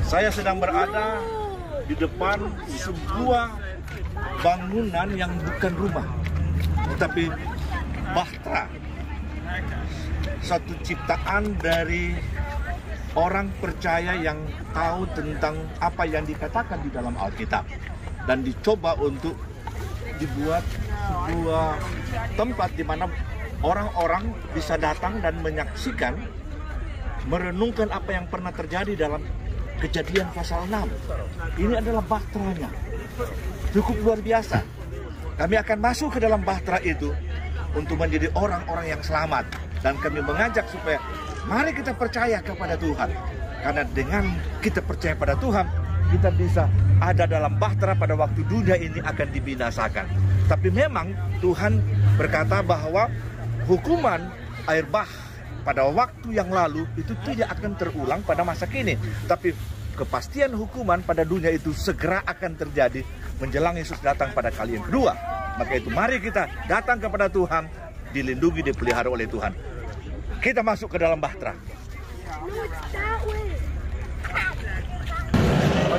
Saya sedang berada di depan sebuah bangunan yang bukan rumah, tetapi bahtera. Satu ciptaan dari orang percaya yang tahu tentang apa yang dikatakan di dalam Alkitab. Dan dicoba untuk dibuat sebuah tempat di mana orang-orang bisa datang dan menyaksikan, merenungkan apa yang pernah terjadi dalam Kejadian pasal 6. Ini adalah bahteranya. Cukup luar biasa. Kami akan masuk ke dalam bahtera itu untuk menjadi orang-orang yang selamat. Dan kami mengajak supaya mari kita percaya kepada Tuhan. Karena dengan kita percaya pada Tuhan, kita bisa ada dalam bahtera pada waktu dunia ini akan dibinasakan. Tapi memang Tuhan berkata bahwa hukuman air bah pada waktu yang lalu itu tidak akan terulang pada masa kini. Tapi kepastian hukuman pada dunia itu segera akan terjadi menjelang Yesus datang pada kali yang kedua. Maka itu mari kita datang kepada Tuhan, dilindungi, dipelihara oleh Tuhan. Kita masuk ke dalam bahtera.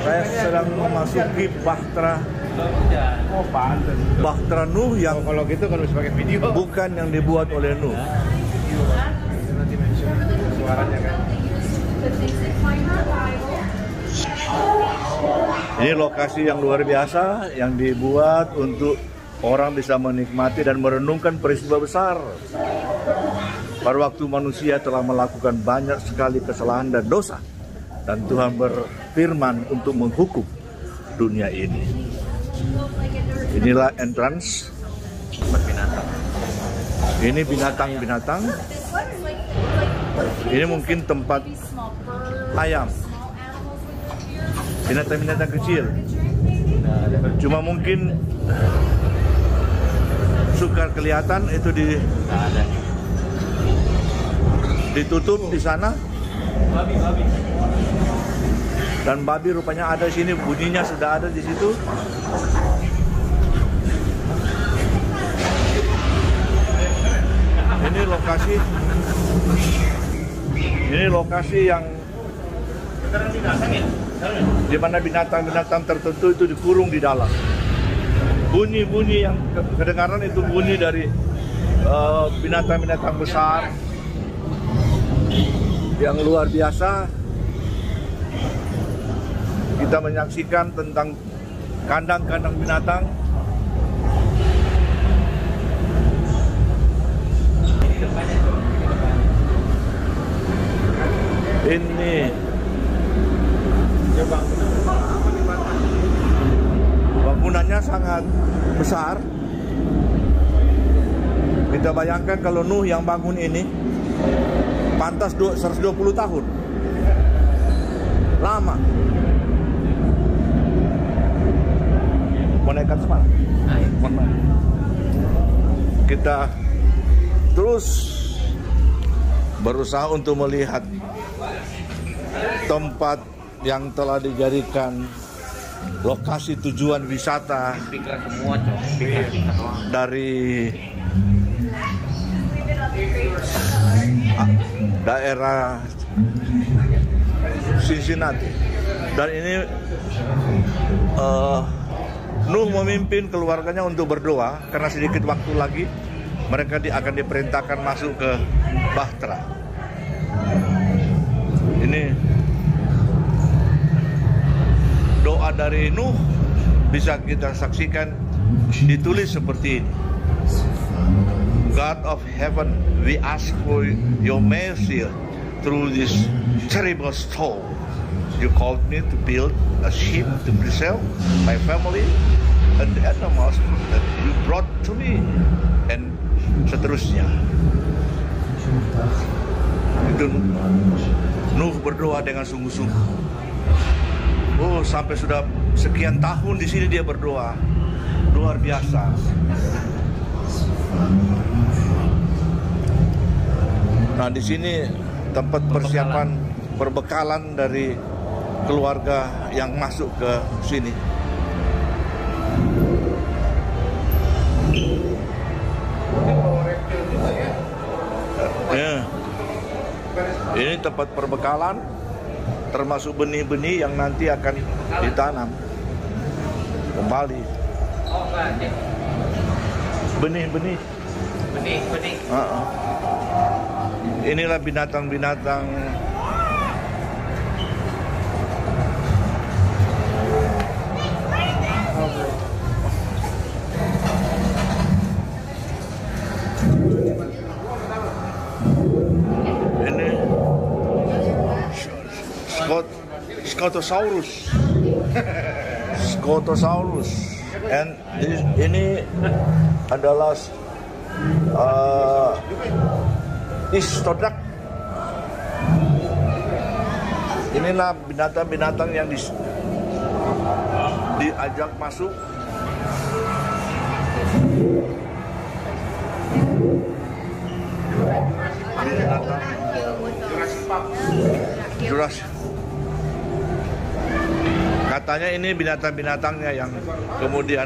Saya sedang memasuki bahtera Nuh yang kalau gitu kalau sebagai video bukan yang dibuat oleh Nuh. Suaranya kan. Ini lokasi yang luar biasa yang dibuat untuk orang bisa menikmati dan merenungkan peristiwa besar. Pada waktu manusia telah melakukan banyak sekali kesalahan dan dosa, dan Tuhan berfirman untuk menghukum dunia ini. Inilah entrance. Ini binatang-binatang. Ini mungkin tempat ayam, binatang-binatang kecil. Cuma mungkin sukar kelihatan itu ditutup di sana. Dan babi rupanya ada di sini, bunyinya sudah ada di situ. Ini lokasi yang di mana binatang-binatang tertentu itu dikurung di dalam. Bunyi-bunyi yang kedengaran itu bunyi dari binatang-binatang besar yang luar biasa. Kita menyaksikan tentang kandang-kandang binatang. Ini bangunannya sangat besar. Kita bayangkan kalau Nuh yang bangun ini pantas 120 tahun. Lama. Mau naik atas mana? Kita terus berusaha untuk melihat tempat yang telah dijadikan lokasi tujuan wisata dari daerah Cincinnati. Dan ini Nuh memimpin keluarganya untuk berdoa karena sedikit waktu lagi mereka akan diperintahkan masuk ke bahtera. Ini doa dari Nuh bisa kita saksikan ditulis seperti ini. God of heaven, we ask for your mercy through this terrible storm. You called me to build a ship to preserve my family and the animals that you brought to me, and seterusnya. Itu Nuh berdoa dengan sungguh-sungguh. Oh, sampai sudah sekian tahun di sini dia berdoa. Luar biasa. Nah, di sini tempat persiapan perbekalan dari keluarga yang masuk ke sini. Ya. Ini tempat perbekalan termasuk benih-benih yang nanti akan ditanam kembali. Benih-benih. Inilah binatang-binatang ini Scotosaurus, and ini adalah Istodrak. Inilah binatang-binatang yang diajak masuk. Binatang Jurassic. Katanya ini binatang-binatangnya yang kemudian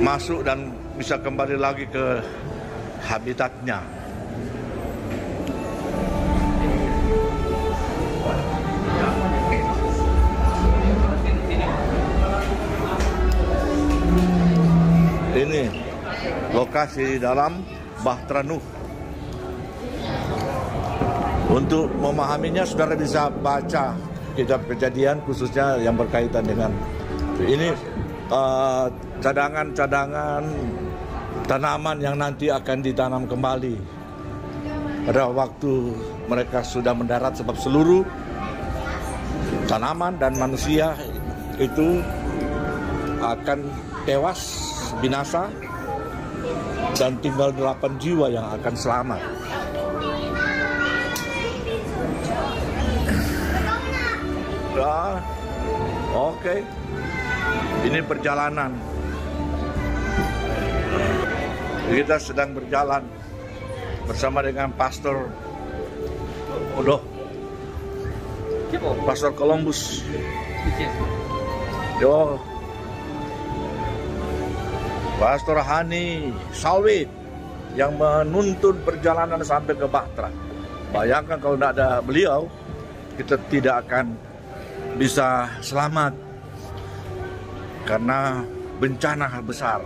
masuk dan bisa kembali lagi ke habitatnya. Ini lokasi di dalam Bahtera Nuh. Untuk memahaminya, saudara bisa baca kitab Kejadian, khususnya yang berkaitan dengan ini cadangan-cadangan tanaman yang nanti akan ditanam kembali pada waktu mereka sudah mendarat, sebab seluruh tanaman dan manusia itu akan tewas binasa dan tinggal 8 jiwa yang akan selamat. Oke. Ini perjalanan. Kita sedang berjalan bersama dengan Pastor Columbus. Yo. Pastor Hani Salwit yang menuntun perjalanan sampai ke Bahtera. Bayangkan kalau tidak ada beliau, kita tidak akan bisa selamat karena bencana besar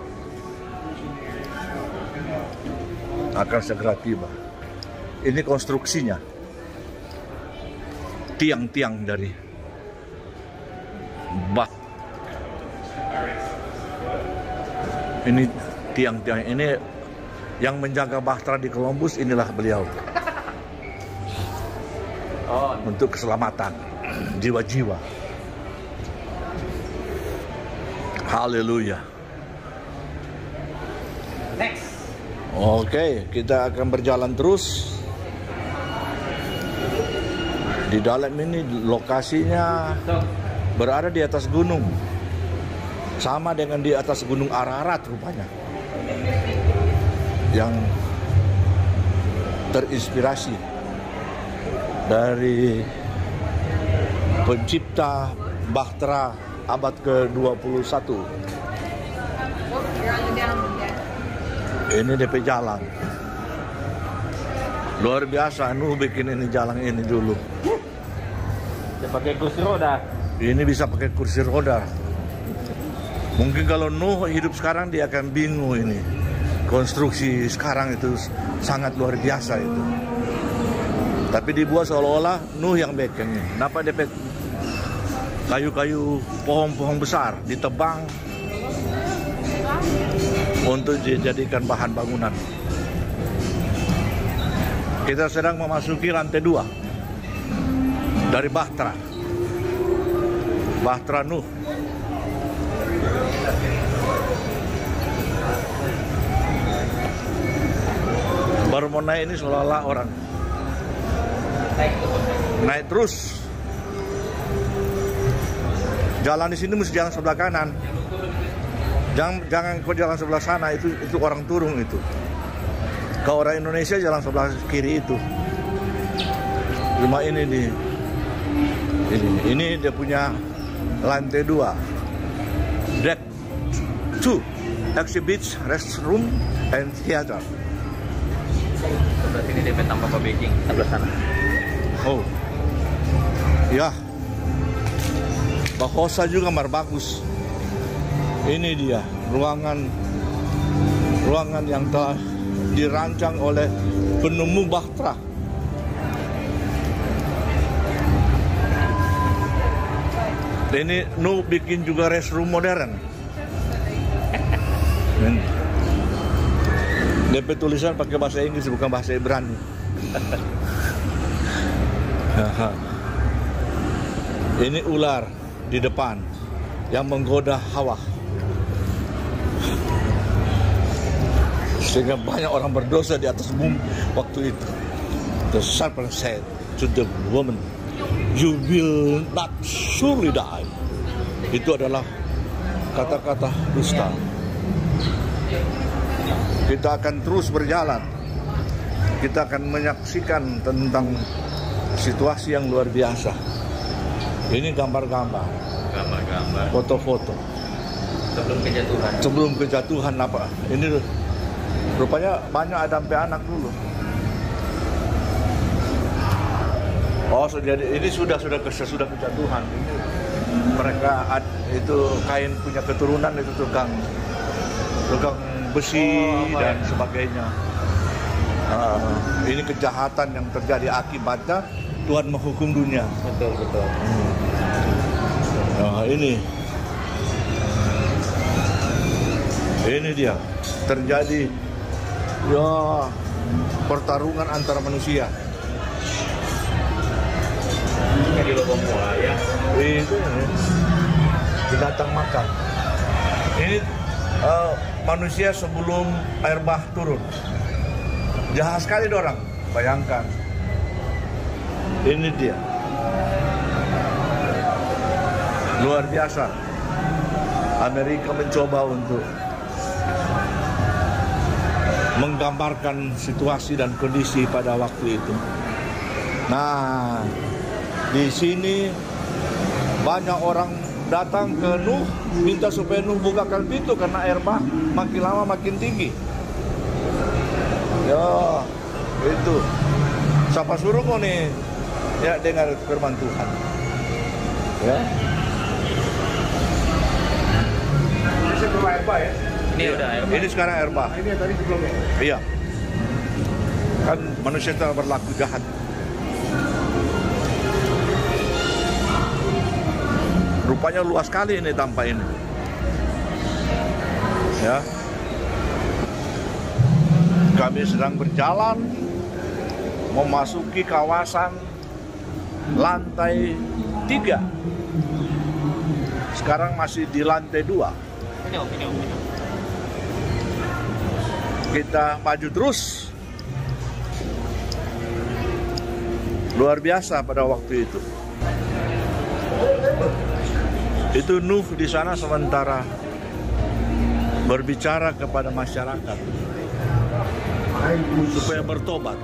akan segera tiba. Ini konstruksinya, tiang-tiang dari bak. Ini tiang-tiang ini yang menjaga Bahtera di Columbus, inilah beliau. Untuk keselamatan jiwa-jiwa. Haleluya. Next. Oke, kita akan berjalan terus. Di dalam ini lokasinya berada di atas gunung. Sama dengan di atas gunung Ararat rupanya. Yang terinspirasi dari pencipta Bahtera abad ke-21. Ini DP jalan. Luar biasa, Nuh bikin ini jalan ini dulu. Dia pakai kursi roda. Ini bisa pakai kursi roda. Mungkin kalau Nuh hidup sekarang dia akan bingung ini. Konstruksi sekarang itu sangat luar biasa itu. Tapi dibuat seolah-olah Nuh yang bikin. Kenapa DP kayu-kayu pohon-pohon besar ditebang untuk dijadikan bahan bangunan. Kita sedang memasuki lantai 2 dari Bahtera. Bahtera Nuh. Baru mau naik ini seolah-olah orang naik terus. Jalan di sini mesti jalan sebelah kanan. Jangan kau jalan sebelah sana, itu orang turun itu. Kalau orang Indonesia jalan sebelah kiri itu. Cuma ini dia punya lantai 2. Deck 2, exhibits, restroom, and theater. Sebelah sini dia tambah ke Beijing, sebelah sana. Oh, Ya, Bahosa juga bagus. Ini dia ruangan yang telah dirancang oleh penemu bahtera. Ini Nu bikin juga restroom modern. DP tulisan pakai bahasa Inggris bukan bahasa Ibrani. Ini ular di depan yang menggoda Hawa, sehingga banyak orang berdosa di atas bumi waktu itu. The serpent said to the woman, "You will not surely die." Itu adalah kata-kata dusta. Kita akan terus berjalan. Kita akan menyaksikan tentang situasi yang luar biasa. Ini gambar-gambar, foto-foto sebelum kejatuhan apa? Ini rupanya banyak ada sampai anak dulu. Oh, jadi ini sudah kejatuhan. Ini mereka itu kain punya keturunan itu tukang besi dan sebagainya. Ini kejahatan yang terjadi akibatnya Tuhan menghukum dunia. Betul. Nah, ini dia terjadi ya pertarungan antara manusia. Ini di lubang buaya. Itu binatang makan. Ini manusia sebelum air bah turun. Jahat sekali dorang. Bayangkan. Ini dia. Luar biasa. Amerika mencoba untuk menggambarkan situasi dan kondisi pada waktu itu. Nah, di sini banyak orang datang ke Nuh minta supaya Nuh bukakan pintu karena air bah makin lama makin tinggi. Ya, itu. Siapa suruh kau nih? Ya, dengar firman Tuhan. Ya. Ini sebelum air bah ya? Ini udah air. Ini sekarang air bah. Ini yang tadi sebelumnya. Iya. Kan manusia telah berlaku jahat. Rupanya luas sekali ini tanpa ini. Ya. Kami sedang berjalan memasuki kawasan lantai 3. Sekarang masih di lantai 2. Kita maju terus. Luar biasa pada waktu itu. Itu Nuh di sana sementara berbicara kepada masyarakat supaya bertobat.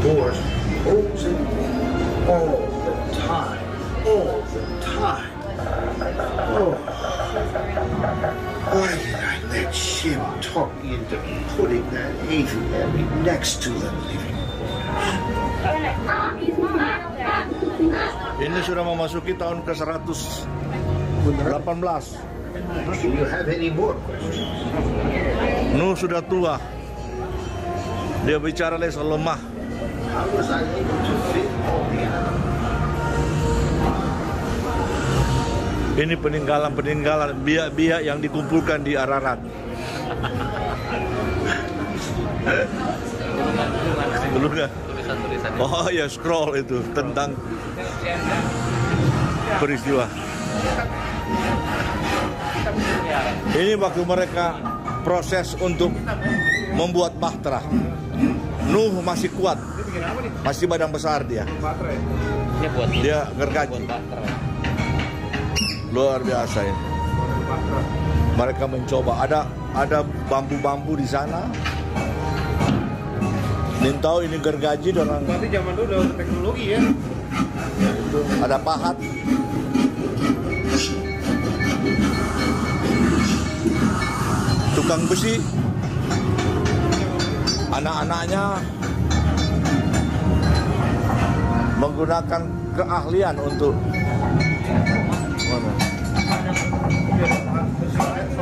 Doors open all the time. Oh, why did I let Shem talk me into putting that aviary next to the living quarters? Ini sudah memasuki tahun ke-118. Do you have any more questions? Nuh sudah tua. Dia bicara lesel lemah. How was I able to fit all the animals? Ini peninggalan biak-biak yang dikumpulkan di Ararat. Dulu kan? Tulisan-tulisan. Oh ya, scroll itu tentang peristiwa. Ini waktu mereka proses untuk membuat bahtera. Nuh masih kuat, masih badan besar dia. Ini buat Dia gergaji. Luar biasa ini. Mereka mencoba. Ada bambu-bambu di sana. Nintau ini gergaji orang. Berarti zaman dulu udah teknologi ya. Itu ada pahat. Tukang besi. Anak-anaknya menggunakan keahlian untuk mana?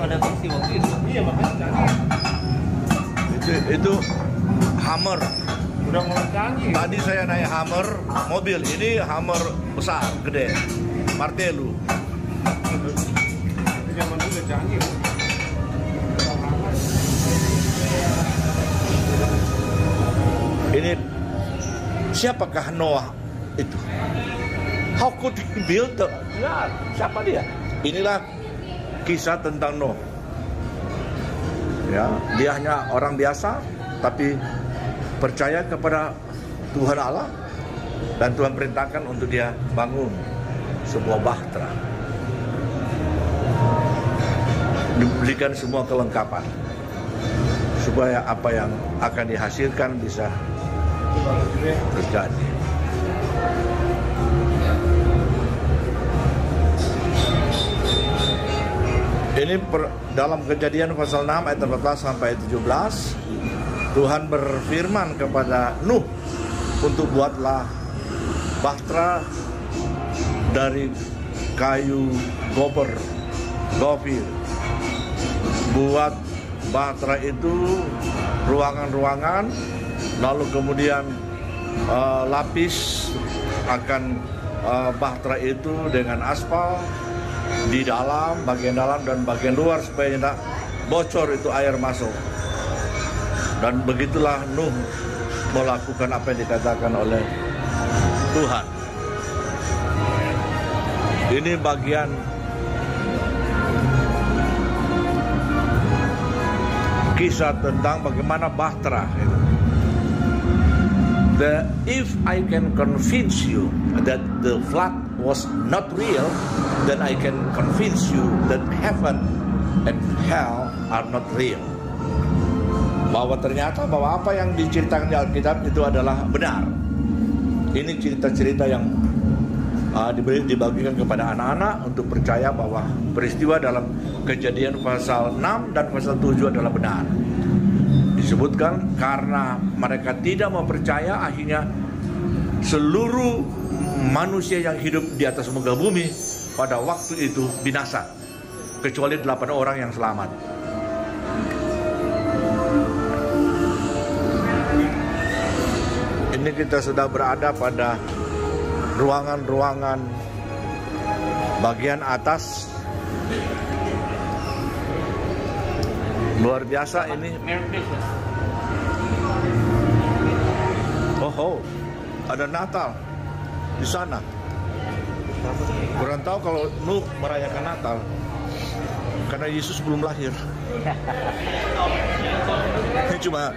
Ada versi waktu itu. Iya makanya canggih. Itu Hummer. Udah mulai canggih. Tadi saya naik Hummer mobil, ini Hummer besar, gede, Martelu. Itu zaman dulu udah canggih. Ini siapakah Noah itu? How could he build the... Ya, siapa dia? Inilah kisah tentang Noah. Ya, dia hanya orang biasa, tapi percaya kepada Tuhan Allah, dan Tuhan perintahkan untuk dia bangun sebuah bahtera. Diberikan semua kelengkapan supaya apa yang akan dihasilkan bisa terjadi. Ini dalam Kejadian pasal 6 ayat 14 sampai 17, Tuhan berfirman kepada Nuh untuk buatlah bahtera dari kayu gofir. Buat bahtera itu ruangan-ruangan, lalu kemudian lapis akan bahtera itu dengan aspal di dalam, bagian dalam dan bagian luar supaya tidak bocor itu air masuk. Dan begitulah Nuh melakukan apa yang dikatakan oleh Tuhan. Ini bagian kisah tentang bagaimana bahtera. If I can convince you that the flood was not real, then I can convince you that heaven and hell are not real. Bahwa ternyata bahwa apa yang diceritakan di Alkitab itu adalah benar. Ini cerita-cerita yang dibagikan kepada anak-anak untuk percaya bahwa peristiwa dalam Kejadian pasal 6 dan pasal 7 adalah benar. Disebutkan karena mereka tidak mau percaya, akhirnya seluruh manusia yang hidup di atas muka bumi pada waktu itu binasa, kecuali 8 orang yang selamat. Ini kita sudah berada pada ruangan-ruangan bagian atas. Luar biasa ini. Oh, ada Natal di sana. Kurang tahu kalau Nuh merayakan Natal karena Yesus belum lahir. Ini cuma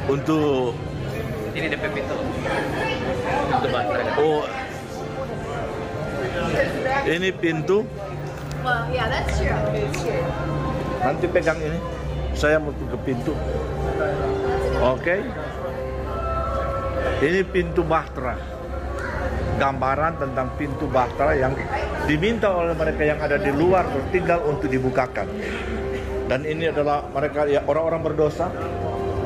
untuk Ini DP pintu. Pintu bahtera. oh, ini pintu. Well, yeah, that's true. Nanti pegang ini. Saya mau ke pintu. Oke. Ini pintu bahtera. Gambaran tentang pintu bahtera yang diminta oleh mereka yang ada di luar tertinggal untuk dibukakan. Dan ini adalah mereka ya, orang-orang berdosa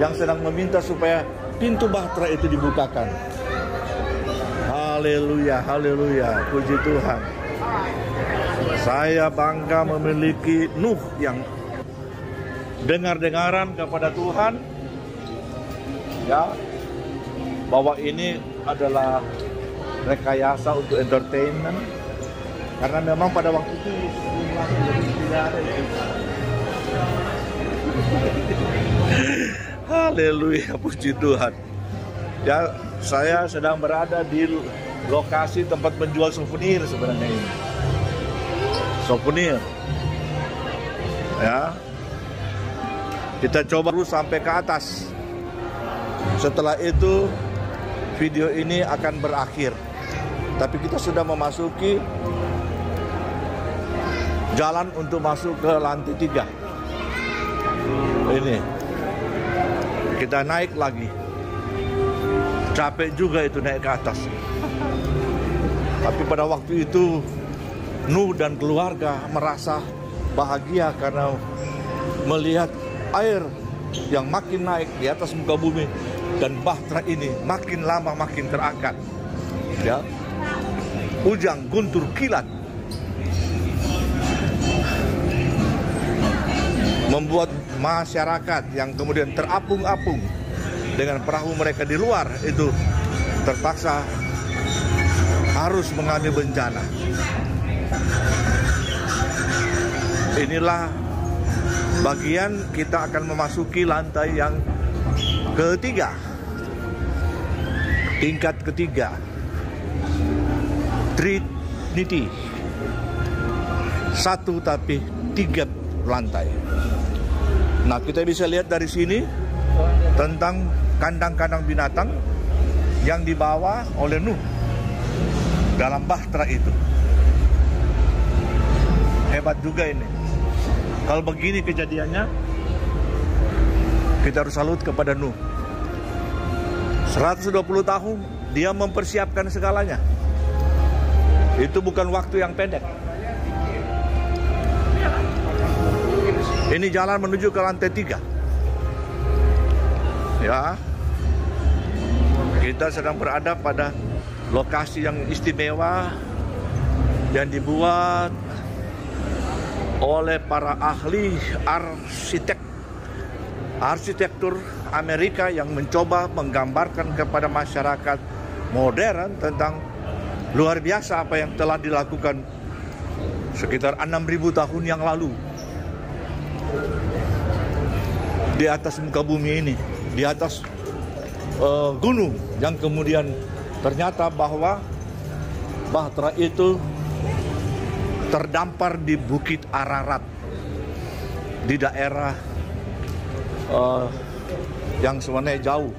yang sedang meminta supaya pintu bahtera itu dibukakan. Haleluya, haleluya, puji Tuhan. Saya bangga memiliki Nuh yang dengar-dengaran kepada Tuhan, ya, bahwa ini adalah rekayasa untuk entertainment, karena memang pada waktu itu tidak ada itu. Haleluya, puji Tuhan. Ya, saya sedang berada di lokasi tempat menjual souvenir sebenarnya ini. Souvenir. Ya. Kita coba dulu sampai ke atas. Setelah itu video ini akan berakhir. Tapi kita sudah memasuki jalan untuk masuk ke lantai 3. Ini. Kita naik lagi. Capek juga itu naik ke atas. Tapi pada waktu itu Nuh dan keluarga merasa bahagia karena melihat air yang makin naik di atas muka bumi dan bahtera ini makin lama makin terangkat. ya, Ujang Guntur Kilat, membuat masyarakat yang kemudian terapung-apung dengan perahu mereka di luar itu terpaksa harus mengalami bencana. Inilah bagian kita akan memasuki lantai yang ketiga, tingkat ketiga, Trinity. 1 tapi 3 lantai. Nah, kita bisa lihat dari sini tentang kandang-kandang binatang yang dibawa oleh Nuh dalam bahtera itu. Hebat juga ini. Kalau begini kejadiannya, kita harus salut kepada Nuh. 120 tahun dia mempersiapkan segalanya. Itu bukan waktu yang pendek. Ini jalan menuju ke lantai 3. Ya, kita sedang berada pada lokasi yang istimewa yang dibuat oleh para ahli arsitektur Amerika yang mencoba menggambarkan kepada masyarakat modern tentang luar biasa apa yang telah dilakukan sekitar 6.000 tahun yang lalu di atas muka bumi ini, di atas gunung yang kemudian ternyata bahwa bahtera itu terdampar di Bukit Ararat di daerah yang sebenarnya jauh.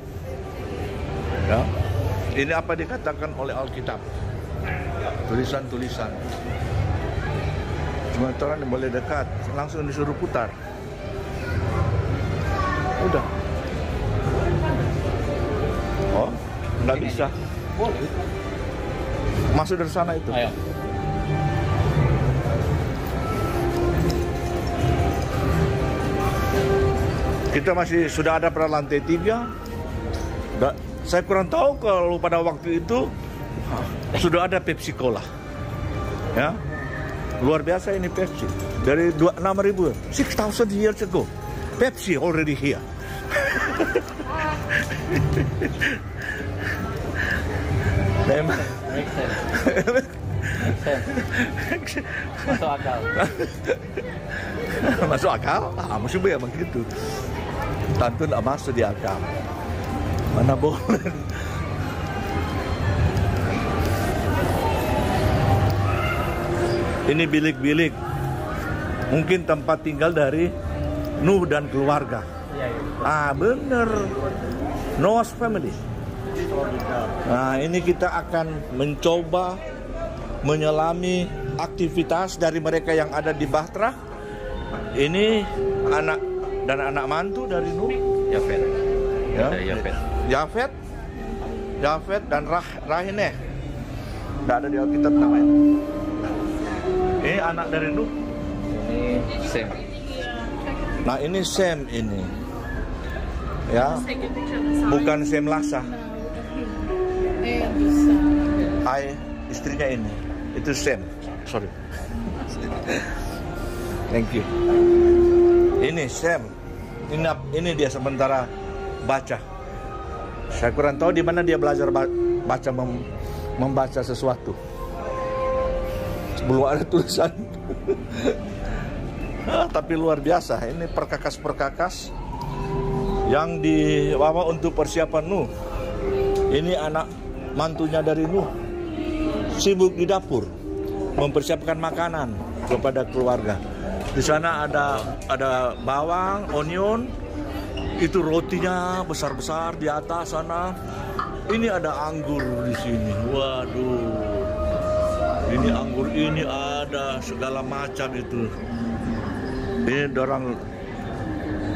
Ya. Ini apa dikatakan oleh Alkitab? Tulisan-tulisan. Sementara boleh dekat, langsung disuruh putar. Udah. Oh, nggak bisa. Boleh. Masuk dari sana itu. Ayo. Kita masih sudah ada pada lantai 3. Saya kurang tahu kalau pada waktu itu sudah ada Pepsi Cola. Ya. Luar biasa ini Pepsi. Dari 6.000, 6,000 years ago. Pepsi already here. Memang. Masuk akal. Masuk akal? Ah, maksudnya begitu. Tentu tidak masuk di akal. Mana boleh. Ini bilik-bilik. Mungkin tempat tinggal dari Nuh dan keluarga. Ah, bener. Noah's family. Nah, ini kita akan mencoba menyelami aktivitas dari mereka yang ada di bahtera. Ini anak dan anak mantu dari Nuh. Yafet. Ya. Yafet. Yafet dan Rahineh. Tidak ada di Alkitab namanya. Ini anak dari Nuh. Ini Sem. Nah, ini Sem ini. Ya. Bukan Sem Lasa. Istrinya ini. Itu Sem. Sorry. Thank you. Ini Sem. Ini dia sementara baca. Saya kurang tahu di mana dia belajar baca membaca sesuatu. Belum ada tulisan. Tapi luar biasa. Ini perkakas-perkakas yang dibawa untuk persiapan Nuh. Ini anak mantunya dari Nuh. Sibuk di dapur mempersiapkan makanan kepada keluarga. Di sana ada bawang, onion, itu rotinya besar-besar di atas sana. Ini ada anggur di sini. Waduh. Ini anggur ini ada segala macam itu. Ini dorang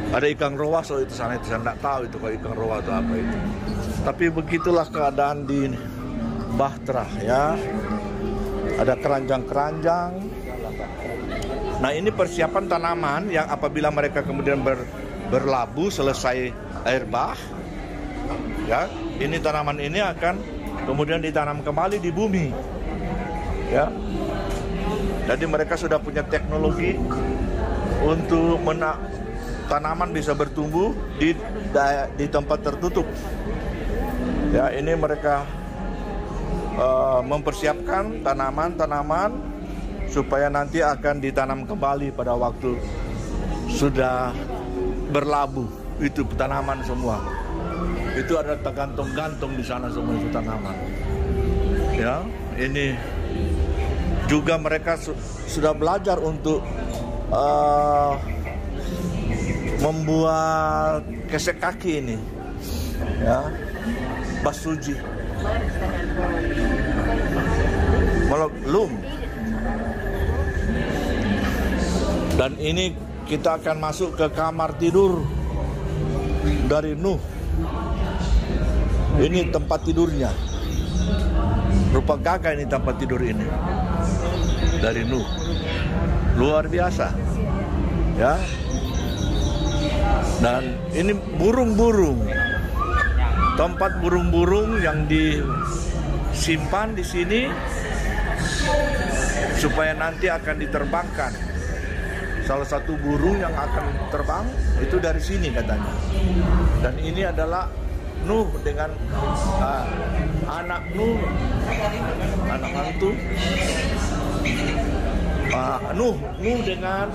ada ikan roa so itu sana saya tidak tahu itu kalau ikan roa itu apa itu. Tapi begitulah keadaan di bahtera ya. Ada keranjang-keranjang. Nah, ini persiapan tanaman yang apabila mereka kemudian berlabuh selesai air bah, ya, ini tanaman ini akan kemudian ditanam kembali di bumi. Ya. Jadi mereka sudah punya teknologi untuk tanaman bisa bertumbuh di tempat tertutup. Ya, ini mereka mempersiapkan tanaman-tanaman supaya nanti akan ditanam kembali pada waktu sudah berlabuh. Itu tanaman semua. Itu ada gantung-gantung di sana semua itu tanaman. Ya, ini juga mereka sudah belajar untuk membuat kesek kaki ini, ya, basuji, loom. Dan ini kita akan masuk ke kamar tidur dari Nuh. Ini tempat tidurnya. Rupa gagah ini tempat tidur ini dari Nuh. Luar biasa, ya. Dan ini burung-burung, tempat burung-burung yang disimpan di sini supaya nanti akan diterbangkan. Salah satu burung yang akan terbang itu dari sini katanya. Dan ini adalah Nuh dengan anak Nuh, anak mantu. Nuh dengan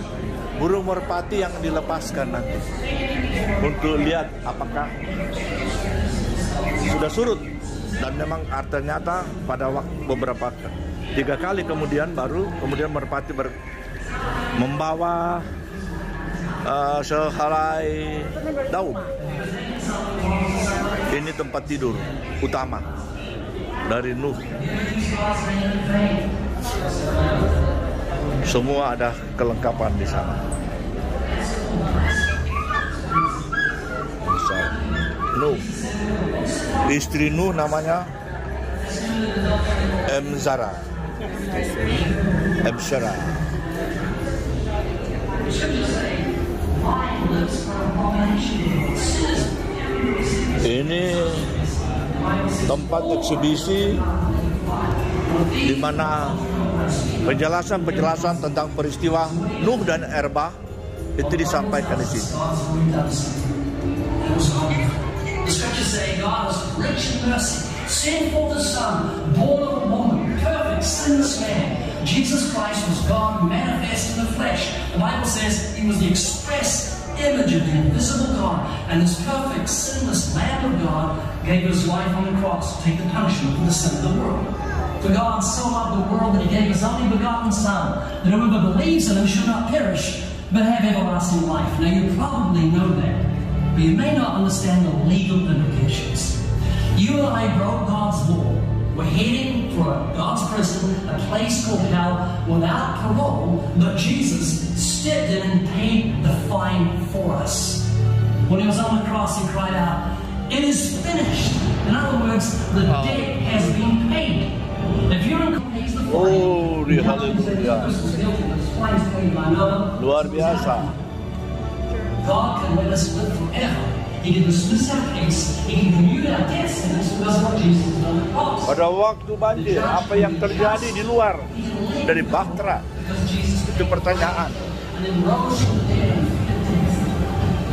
burung merpati yang dilepaskan nanti untuk lihat apakah sudah surut. Dan memang ternyata pada waktu beberapa 3 kali kemudian merpati membawa sehelai daun. Ini tempat tidur utama dari Nuh. Semua ada kelengkapan di sana. Misal Nuh, istri Nuh namanya Emzara. Ini tempat eksibisi di mana penjelasan tentang peristiwa Nuh dan Erbah itu disampaikan di sini. The scriptures say God is rich in mercy, sent forth His Son, born of a woman, perfect, sinless man. Jesus Christ was God manifest in the flesh. The Bible says He was the express image of the invisible God, and this perfect, sinless Lamb of God gave His life on the cross to take the punishment for the sin of the world. For God so loved the world that He gave His only begotten Son, that whoever believes in Him should not perish, but have everlasting life. Now you probably know that, but you may not understand the legal implications. You and I broke God's law. We're heading for God's prison, a place called hell, without parole, but Jesus stepped in and paid the fine for us. When He was on the cross, He cried out, "It is finished." In other words, the debt has been paid. If you're in He's the Oh, haleluya. Luar biasa. God can let us live forever. He did dismiss our case. He can commute our death sentence because of what Jesus did on the cross. Pada waktu banjir, apa yang terjadi di luar dari bahtera? Itu pertanyaan. And then rose from the dead.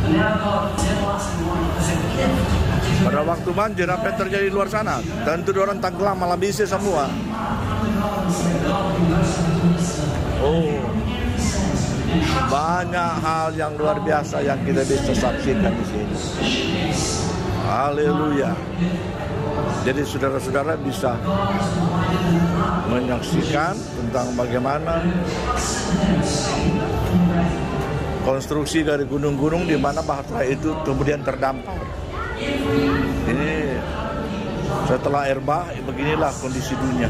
And now God is everlasting life as a gift. Pada waktu banjir, apa yang terjadi di luar sana? Tentu orang tenggelam, malah bisa semua. Oh, banyak hal yang luar biasa yang kita bisa saksikan di sini. Haleluya. Jadi saudara-saudara bisa menyaksikan tentang bagaimana konstruksi dari gunung-gunung di mana bahtera itu kemudian terdampar. Ini setelah Erbah, beginilah kondisi dunia.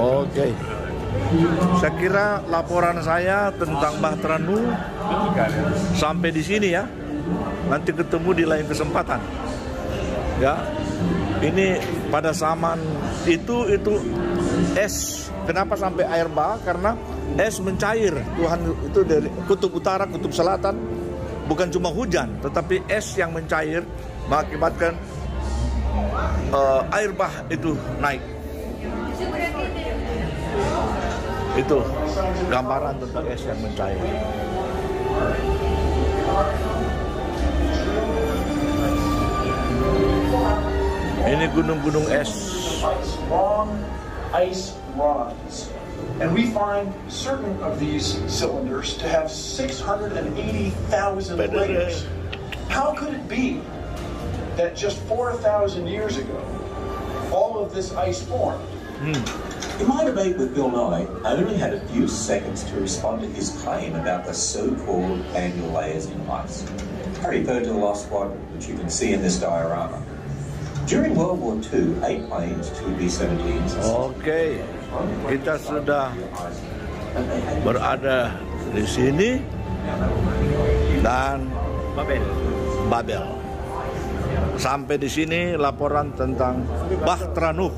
Oke. Saya kira laporan saya tentang bahtera Nuh sampai di sini ya. Nanti ketemu di lain kesempatan. Ya. Ini pada zaman itu es. Kenapa sampai air bah? Karena es mencair. Tuhan itu dari kutub utara, kutub selatan, bukan cuma hujan, tetapi es yang mencair mengakibatkan air bah itu naik. Itu gambaran tentang es yang mencair. Ini gunung-gunung es. Long ice rods. And we find certain of these cylinders to have 680,000 layers. How could it be that just 4,000 years ago, all of this ice formed? In my debate with Bill Nye, I only had a few seconds to respond to his claim about the so-called annual layers in ice. I referred to the Lost Squadron, which you can see in this diorama. During World War II, 8 planes, 2 B-17s... Oke, kita sudah berada di sini dan Babel. Sampai di sini laporan tentang Bahtera Nuh.